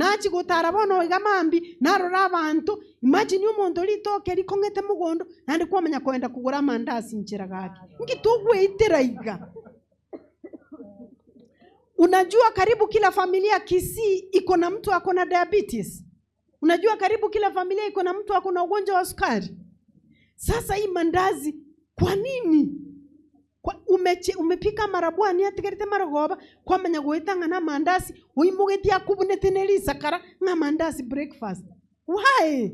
nachi gutara bono igamambi narora abantu. Imagine umuntu litoke likongete mugondo nandi kwamanya kwenda kugura mandazi njira gaki ngitugwe itiraiga. Unajua karibu kila familia Kisii iko na mtu ako na diabetes. Unajua karibu kila familia iko na mtu ako na ugonjwa wa sukari. Sasa hii mandazi kwa nini? Umepika marabwani atigarite maragoba kwamanya goitanga na mandazi uimugetia kubunete nelisa kara na mandazi breakfast. Why?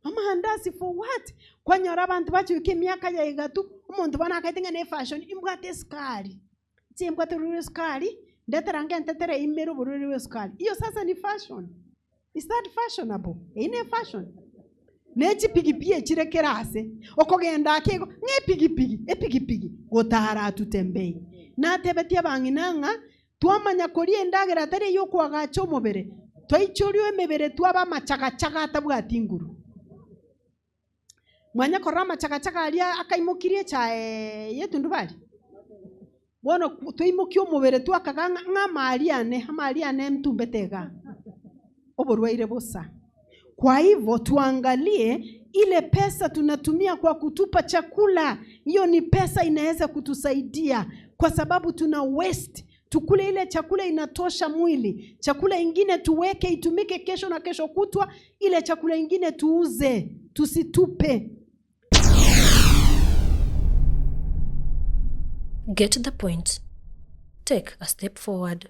Mandazi for what? Kwanyora abantu bacyuke myaka ya igatu umuntu bana akaitenga ne fashion imbwate skari. Imbwate ruri skari ndatarange ntetere imero bururi skari. Iyo sasa ni fashion. Is that fashionable? Ine fashion. Nechi pigipie chirekerase okogenda akego ngepigipigi epigipigi gotahara tutembei na tebetia banginanga twamanya kori endagera tari yo kwagacho mobere twaicuriwe mebere twaba machagachaga atabwati nguru mwanya korra machagachaga alia akaimukirie chae yetundu bali bono twimukio mobere twakaganga ngamaliane mtumbetega oborwaire bosa. Kwa hivyo tuangalie ile pesa tunatumia kwa kutupa chakula. Hiyo ni pesa inaweza kutusaidia kwa sababu tuna waste. Tukule ile chakula inatosha mwili. Chakula ingine tuweke itumike kesho na kesho kutwa. Ile chakula ingine tuuze. Tusitupe. Get the point. Take a step forward.